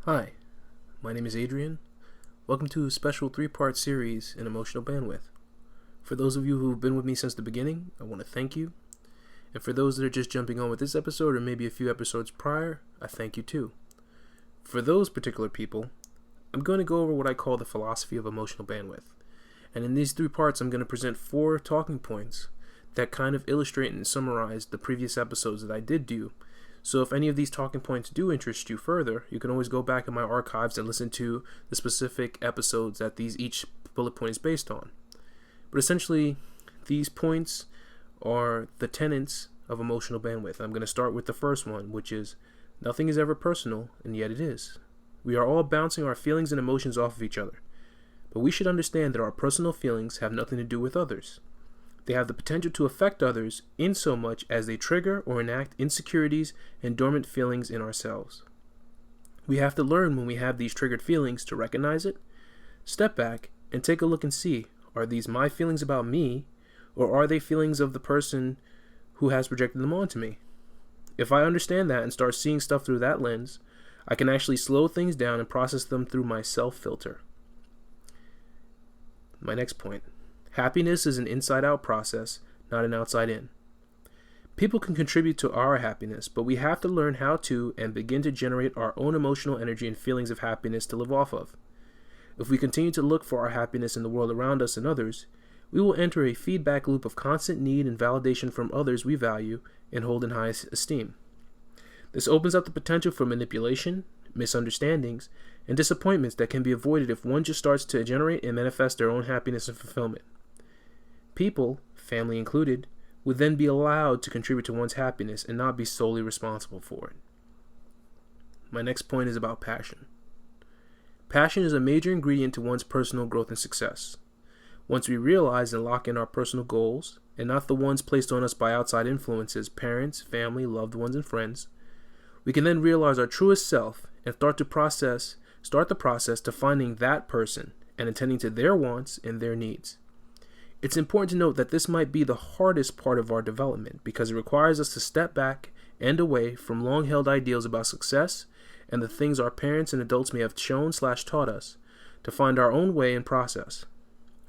Hi, my name is Adrian. Welcome to a special three-part series in Emotional Bandwidth. For those of you who've been with me since the beginning, I want to thank you. And for those that are just jumping on with this episode or maybe a few episodes prior, I thank you too. For those particular people, I'm going to go over what I call the philosophy of emotional bandwidth. And in these three parts, I'm going to present 4 talking points that kind of illustrate and summarize the previous episodes that I did do. So if any of these talking points do interest you further, you can always go back in my archives and listen to the specific episodes that each bullet point is based on. But essentially, these points are the tenets of emotional bandwidth. I'm going to start with the first one, which is nothing is ever personal, and yet it is. We are all bouncing our feelings and emotions off of each other. But we should understand that our personal feelings have nothing to do with others. They have the potential to affect others in so much as they trigger or enact insecurities and dormant feelings in ourselves. We have to learn when we have these triggered feelings to recognize it, step back, and take a look and see, are these my feelings about me, or are they feelings of the person who has projected them onto me? If I understand that and start seeing stuff through that lens, I can actually slow things down and process them through my self-filter. My next point. Happiness is an inside-out process, not an outside-in. People can contribute to our happiness, but we have to learn how to and begin to generate our own emotional energy and feelings of happiness to live off of. If we continue to look for our happiness in the world around us and others, we will enter a feedback loop of constant need and validation from others we value and hold in high esteem. This opens up the potential for manipulation, misunderstandings, and disappointments that can be avoided if one just starts to generate and manifest their own happiness and fulfillment. People, family included, would then be allowed to contribute to one's happiness and not be solely responsible for it. My next point is about passion. Passion is a major ingredient to one's personal growth and success. Once we realize and lock in our personal goals, and not the ones placed on us by outside influences, parents, family, loved ones, and friends, we can then realize our truest self and start the process to finding that person and attending to their wants and their needs. It's important to note that this might be the hardest part of our development because it requires us to step back and away from long-held ideals about success and the things our parents and adults may have shown/taught us to find our own way and process.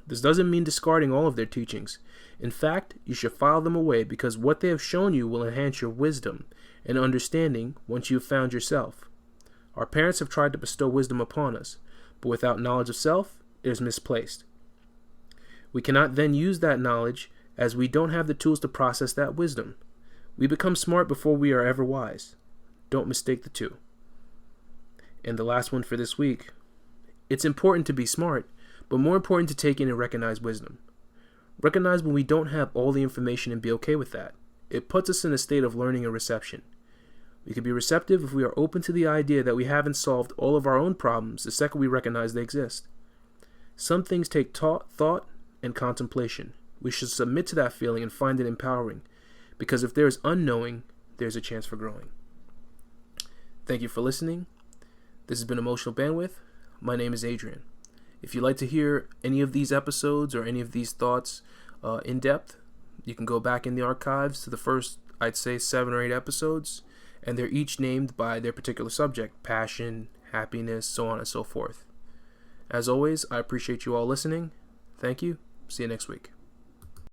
This doesn't mean discarding all of their teachings. In fact, you should file them away because what they have shown you will enhance your wisdom and understanding once you have found yourself. Our parents have tried to bestow wisdom upon us, but without knowledge of self, it is misplaced. We cannot then use that knowledge as we don't have the tools to process that wisdom. We become smart before we are ever wise. Don't mistake the two. And the last one for this week. It's important to be smart, but more important to take in and recognize wisdom. Recognize when we don't have all the information and be okay with that. It puts us in a state of learning and reception. We can be receptive if we are open to the idea that we haven't solved all of our own problems the second we recognize they exist. Some things take thought and contemplation. We should submit to that feeling and find it empowering, because if there is unknowing, there's a chance for growing. Thank you for listening. This has been Emotional Bandwidth. My name is Adrian. If you'd like to hear any of these episodes or any of these thoughts in depth, you can go back in the archives to the first, I'd say, 7 or 8 episodes, and they're each named by their particular subject: passion, happiness, so on and so forth. As always, I appreciate you all listening. Thank you. See you next week.